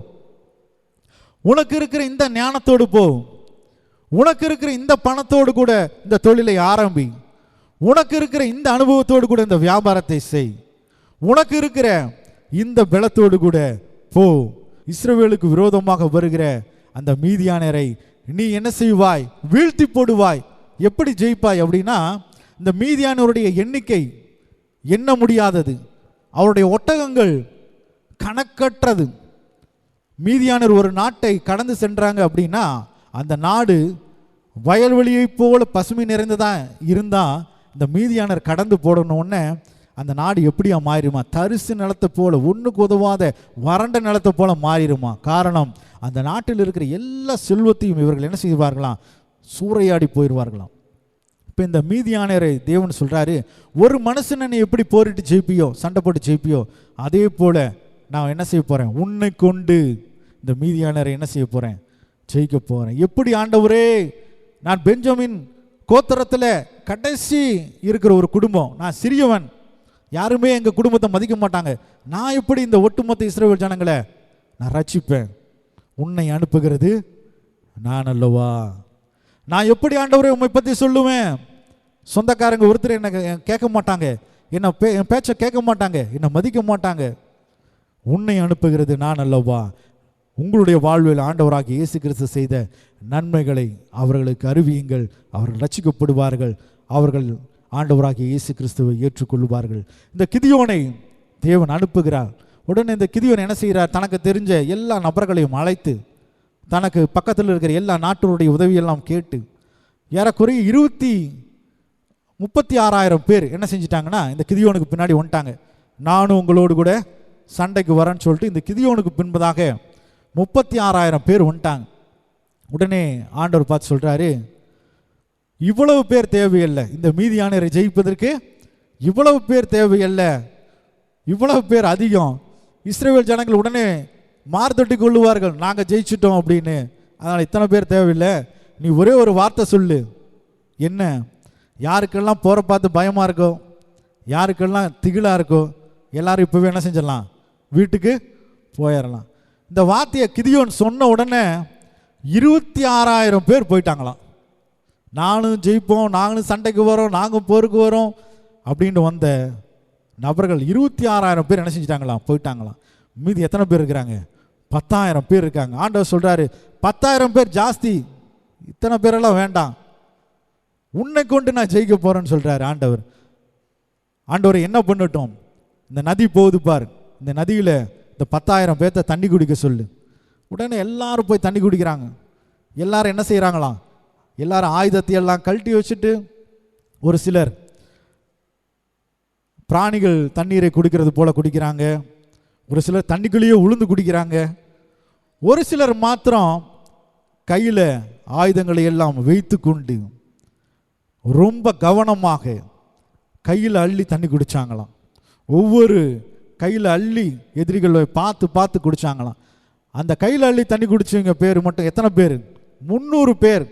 உனக்கு இருக்கிற இந்த ஞானத்தோடு போ, உனக்கு இருக்கிற இந்த பணத்தோடு கூட இந்த தொழிலை ஆரம்பி, உனக்கு இருக்கிற இந்த அனுபவத்தோடு கூட இந்த வியாபாரத்தை செய், உனக்கு இருக்கிற இந்த பலத்தோடு கூட போ, இஸ்ரவேலுக்கு விரோதமாக வருகிற அந்த மீதியானரை நீ என்ன செய்வாய்? வீழ்த்தி போடுவாய். எப்படி ஜெயிப்பாய் அப்படின்னா, இந்த மீதியானவருடைய எண்ணிக்கை எண்ண முடியாதது, அவருடைய ஒட்டகங்கள் கணக்கற்றது. மீதியானர் ஒரு நாட்டை கடந்து சென்றாங்க அப்படின்னா, அந்த நாடு வயல்வெளியை போல பசுமை நிறைந்ததா இருந்தா, இந்த மீதியானர் கடந்து போடணுன்னே அந்த நாடு எப்படியா மாறிடுமா? தரிசு நிலத்தை போல, ஒன்றுக்கு உதவாத வறண்ட நிலத்தை போல மாறிடுமா? காரணம், அந்த நாட்டில் இருக்கிற எல்லா செல்வத்தையும் இவர்கள் என்ன செய்வார்களாம்? சூறையாடி போயிடுவார்களாம். இப்போ இந்த மீதியானரை தேவன் சொல்றாரு, ஒரு மனுஷனை நீ எப்படி போரிட்டு ஜெயிப்பியோ, சண்டை போட்டு ஜெயிப்பியோ, அதே போல நான் என்ன செய்ய போறேன்? உன்னை கொண்டு இந்த மீதியானரை என்ன செய்ய போறேன்? ஜெயிக்க போறேன். எப்படி ஆண்டவரே? நான் பெஞ்சமின் கோத்திரத்தில் கடைசி இருக்கிற ஒரு குடும்பம், நான் சிறியவன், யாருமே எங்கள் குடும்பத்தை மதிக்க மாட்டாங்க, நான் எப்படி இந்த ஒட்டுமொத்த இஸ்ரவேல் ஜனங்களை நான் ரட்சிப்பேன்? உன்னை அனுப்புகிறது நான் அல்லவா? நான் எப்படி ஆண்டவரே உண்மை பற்றி சொல்லுவேன்? சொந்தக்காரங்க ஒருத்தர் என்ன கேட்க மாட்டாங்க, என்ன என் பேச்சை கேட்க மாட்டாங்க, என்னை மதிக்க மாட்டாங்க. உன்னை அனுப்புகிறது நான் அல்லவா? உங்களுடைய வாழ்வில் ஆண்டவராகிய இயேசு கிறிஸ்து செய்த நன்மைகளை அவர்களுக்கு அறிவியுங்கள், அவர்கள் ரட்சிக்கப்படுவார்கள், அவர்கள் ஆண்டவராகிய இயேசு கிறிஸ்துவை ஏற்றுக்கொள்வார்கள். இந்த கிதியோனை தேவன் அனுப்புகிறார். உடனே இந்த கிதியோன் என்ன செய்கிறார்? தனக்கு தெரிஞ்ச எல்லா நபர்களையும் அழைத்து, தனக்கு பக்கத்தில் இருக்கிற எல்லா நாட்டோருடைய உதவியெல்லாம் கேட்டு, ஏறக்குறைய 36,000 பேர் என்ன செஞ்சிட்டாங்கன்னா இந்த கிதியோனுக்கு பின்னாடி வந்துட்டாங்க. நானும் உங்களோடு கூட சண்டைக்கு வரேன்னு சொல்லிட்டு இந்த கிதியோனுக்கு பின்பதாக 36,000 பேர் வந்துட்டாங்க. உடனே ஆண்டவர் பார்த்து சொல்றாரு, இவ்வளவு பேர் தேவையில்லை, இந்த மீதியானரை ஜெயிப்பதற்கு இவ்வளவு பேர் தேவையில்லை, இவ்வளவு பேர் அதிகம். இஸ்ரவேல் ஜனங்கள் உடனே மார்த்தட்டி கொள்ளுவார்கள், நாங்கள் ஜெயிச்சிட்டோம் அப்படின்னு. அதனால் இத்தனை பேர் தேவையில்லை, நீ ஒரே ஒரு வார்த்தை சொல்லு. என்ன? யாருக்கெல்லாம் போகிற பார்த்து பயமாக இருக்கோ, யாருக்கெல்லாம் திகிலாக இருக்கோ, எல்லாரும் இப்போவே என்ன செஞ்சிடலாம்? வீட்டுக்கு போயிடலாம். இந்த வார்த்தையை கிதியோன் சொன்ன உடனே 26,000 பேர் போயிட்டாங்களாம். நானும் ஜெயிப்போம், நாங்களும் சண்டைக்கு வரோம், நாங்கள் போருக்கு வரோம் அப்படின்னு வந்த நபர்கள் 26,000 பேர் என்ன செஞ்சிட்டாங்களாம்? போயிட்டாங்களாம். மீதி எத்தனை பேர் இருக்கிறாங்க? 10,000 பேர் இருக்காங்க. ஆண்டவர் சொல்றாரு, 10,000 பேர் ஜாஸ்தி, இத்தனை பேரெல்லாம் வேண்டாம், உன்னை கொண்டு நான் ஜெயிக்க போறேன்னு சொல்றாரு ஆண்டவர். ஆண்டவர் என்ன பண்ணட்டும்? இந்த நதி போகுது பார், இந்த நதியில் இந்த 10,000 பேர்த்த தண்ணி குடிக்க சொல்லு. உடனே எல்லாரும் போய் தண்ணி குடிக்கிறாங்க. எல்லாரும் என்ன செய்கிறாங்களாம்? எல்லாரும் ஆயுதத்தை எல்லாம் கழட்டி வச்சுட்டு ஒரு சிலர் பிராணிகள் தண்ணீரை குடிக்கிறது போல குடிக்கிறாங்க, ஒரு சிலர் தண்ணிக்குள்ளேயே உளுந்து குடிக்கிறாங்க, ஒரு சிலர் மாத்திரம் கையில் ஆயுதங்களை எல்லாம் வைத்து கொண்டு ரொம்ப கவனமாக கையில் அள்ளி தண்ணி குடித்தாங்களாம். ஒவ்வொரு கையில் அள்ளி எதிரிகளை பார்த்து பார்த்து குடித்தாங்களாம். அந்த கையில் அள்ளி தண்ணி குடிச்சவங்க பேர் மட்டும் எத்தனை பேர்? 300 பேர்.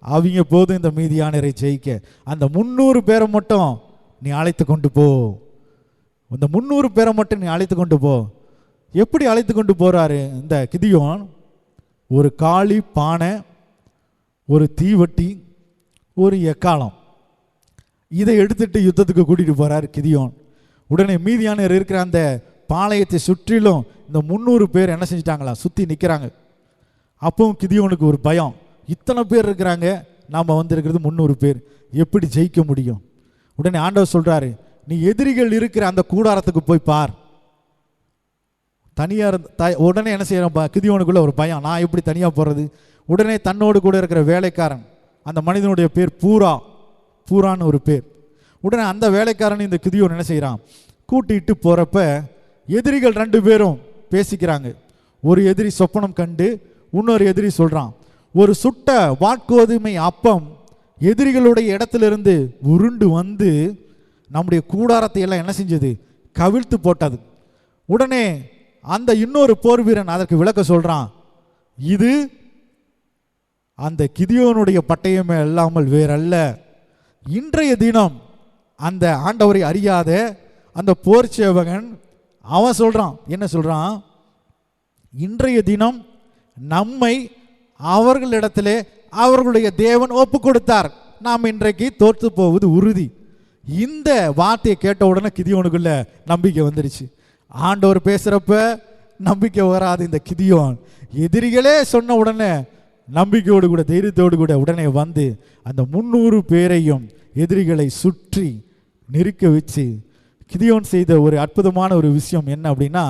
அவங்க போதும் இந்த மீதியானரை ஜெயிக்க. அந்த 300 பேரை மட்டும் நீ அழைத்து கொண்டு போ. இந்த 300 பேரை மட்டும் நீ அழைத்து கொண்டு போ. எப்படி அழைத்து கொண்டு போறாரு இந்த கிதியோன்? ஒரு காளி பானை, ஒரு தீவட்டி, ஒரு எக்காலம், இதை எடுத்துட்டு யுத்தத்துக்கு கூட்டிட்டு போறார் கிதியோன். உடனே மீதியானர் இருக்கிற அந்த பாளையத்தை சுற்றிலும் இந்த 300 பேர் என்ன செஞ்சிட்டாங்களா? சுற்றி நிற்கிறாங்க. அப்பவும் கிதியோனுக்கு ஒரு பயம், இத்தனை பேர் இருக்கிறாங்க, நாம் வந்திருக்கிறது 300 பேர், எப்படி ஜெயிக்க முடியும்? உடனே ஆண்டவர் சொல்றாரு, நீ எதிரிகள் இருக்கிற அந்த கூடாரத்துக்கு போய் பார். தனியாக உடனே என்ன செய்யறான் கிதியோனுக்குள்ள ஒரு பயம், நான் எப்படி தனியாக போகிறது? உடனே தன்னோடு கூட இருக்கிற வேலைக்காரன், அந்த மனிதனுடைய பேர் பூரான்னு ஒரு பேர். உடனே அந்த வேலைக்காரன் இந்த கிதியோன் என்ன செய்கிறான், கூட்டிகிட்டு போகிறப்ப எதிரிகள் 2 பேரும் பேசிக்கிறாங்க. ஒரு எதிரி சொப்பனம் கண்டு இன்னொரு எதிரி சொல்கிறான், ஒரு சுட்ட வாட்கோதுமை அப்பம் எதிரிகளுடைய இடத்திலிருந்து உருண்டு வந்து நம்முடைய கூடாரத்தை எல்லாம் என்ன செஞ்சது? கவிழ்த்து போட்டது. உடனே அந்த இன்னொரு போர் வீரன் அதற்கு விளக்க சொல்கிறான், இது அந்த கிதியோனுடைய பட்டயமே அல்லாமல் வேறல்ல. இன்றைய தினம் அந்த ஆண்டவரை அறியாத அந்த போர் சேவகன் அவன் சொல்கிறான், என்ன சொல்கிறான்? இன்றைய தினம் நம்மை அவர்களிடத்திலே அவர்களுடைய தேவன் ஒப்பு கொடுத்தார், நாம் இன்றைக்கு தோற்று போவது உறுதி. இந்த வார்த்தையை கேட்ட உடனே கிதியோனுக்குள்ள நம்பிக்கை வந்துருச்சு. ஆண்டவர் பேசுகிறப்ப நம்பிக்கை வராது இந்த கிதியோன். எதிரிகளே சொன்ன உடனே நம்பிக்கையோடு கூட தைரியத்தோடு கூட உடனே வந்து அந்த 300 பேரையும் எதிரிகளை சுற்றி நெருக்க வச்சு கிதியோன் செய்த ஒரு அற்புதமான ஒரு விஷயம் என்ன அப்படின்னா,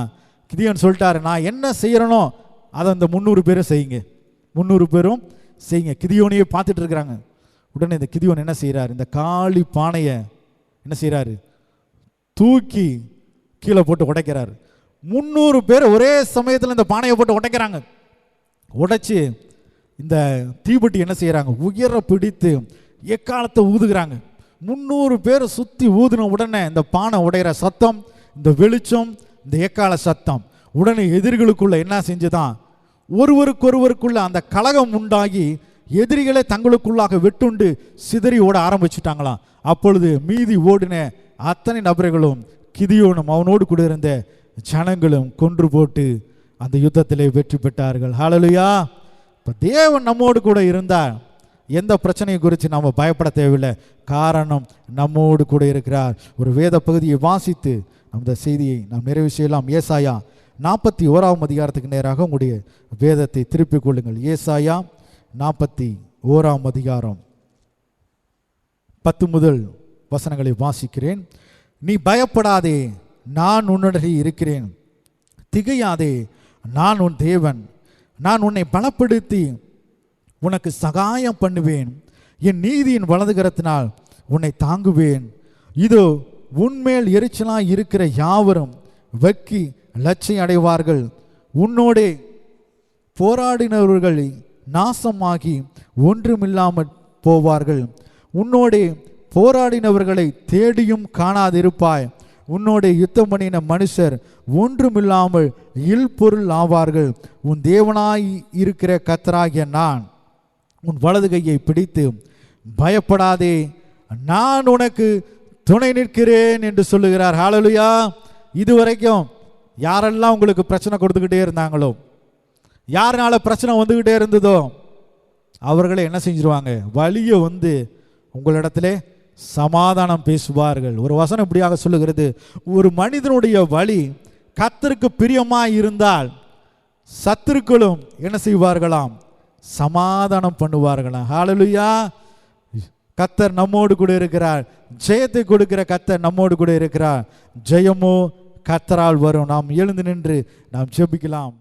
கிதியோன் சொல்லிட்டாரு, நான் என்ன செய்யறனோ அதை அந்த 300 பேரும் செய்யுங்க, 300 பேரும் செய்யுங்க. கிதியோனையே பார்த்துட்டு இருக்கிறாங்க. உடனே இந்த கிதியோன் என்ன செய்கிறார், இந்த காளி பானையை என்ன செய்கிறாரு, தூக்கி கீழே போட்டு உடைக்கிறாரு. 300 பேர் ஒரே சமயத்தில் இந்த பானையை போட்டு உடைக்கிறாங்க. உடைச்சி இந்த தீப்பெட்டி என்ன செய்கிறாங்க, உயர பிடித்து எக்காலத்தை ஊதுகிறாங்க. 300 பேர் சுற்றி ஊதின உடனே இந்த பானை உடையிற சத்தம், இந்த வெளிச்சம், இந்த எக்கால சத்தம் உடனே எதிரிகளுக்குள்ள என்ன செஞ்சுதான், ஒருவருக்குள்ள அந்த கலகம் உண்டாகி எதிரிகளை தங்களுக்குள்ளாக வெட்டுண்டு சிதறி ஓட ஆரம்பிச்சுட்டாங்களாம். அப்பொழுது மீதி ஓடின அத்தனை நபர்களும் கிதியோனும் அவனோடு கூட இருந்த ஜனங்களும் கொன்று போட்டு அந்த யுத்தத்திலே வெற்றி பெற்றார்கள். ஹல்லேலூயா. இப்போ தேவன் நம்மோடு கூட இருந்தால் எந்த பிரச்சனையை குறித்து நாம் பயப்பட தேவையில்லை. காரணம் நம்மோடு கூட இருக்கிறார். ஒரு வேத பகுதியை வாசித்து அந்த செய்தியை நாம் நிறைவு செய்யலாம். ஏசாயா 41ஆம் அதிகாரத்துக்கு நேராக உங்களுடைய வேதத்தை திருப்பிக் கொள்ளுங்கள். ஏசாயா 41ஆம் அதிகாரம் 10 முதல் வசனங்களை வாசிக்கிறேன். நீ பயப்படாதே, நான் உன்னுடைய இருக்கிறேன். திகையாதே, நான் உன் தேவன். நான் உன்னை பலப்படுத்தி உனக்கு சகாயம் பண்ணுவேன். என் நீதியின் வலதுகரத்தினால் உன்னை தாங்குவேன். இதோ உன்மேல் எரிச்சலாய் இருக்கிற யாவரும் வெக்கி லட்சியம் அடைவார்கள். உன்னோடே போராடினவர்கள் நாசமாகி ஒன்றுமில்லாமல் போவார்கள். உன்னோடே போராடினவர்களை தேடியும் காணாதிருப்பாய். உன்னோட யுத்தம் பண்ணின மனுஷர் ஒன்றுமில்லாமல் இல்பொருள் ஆவார்கள். உன் தேவனாய் இருக்கிற கர்த்தராகிய நான் உன் வலது கையை பிடித்து பயப்படாதே, நான் உனக்கு துணை நிற்கிறேன் என்று சொல்லுகிறார். ஹல்லேலூயா. இதுவரைக்கும் யாரெல்லாம் உங்களுக்கு பிரச்சனை கொடுத்துக்கிட்டே இருந்தாங்களோ, யாருனால பிரச்சனை வந்துக்கிட்டே இருந்ததோ, அவர்களை என்ன செஞ்சிருவாங்க, வழிய வந்து உங்களிடத்திலே சமாதானம் பேசுவார்கள். ஒரு வசனம் இப்படியாக சொல்லுகிறது, ஒரு மனிதனுடைய வழி கர்த்தருக்கு பிரியமாய் இருந்தால் சத்துருக்களும் என்ன செய்வார்களாம், சமாதானம் பண்ணுவார்களாம். ஹல்லேலூயா. கர்த்தர் நம்மோடு கூட இருக்கிறார். ஜெயத்தை கொடுக்கிற கர்த்தர் நம்மோடு கூட இருக்கிறார். ஜெயமோ கர்த்தரால் வரும். நாம் எழுந்து நின்று நாம் ஜெபிக்கலாம்.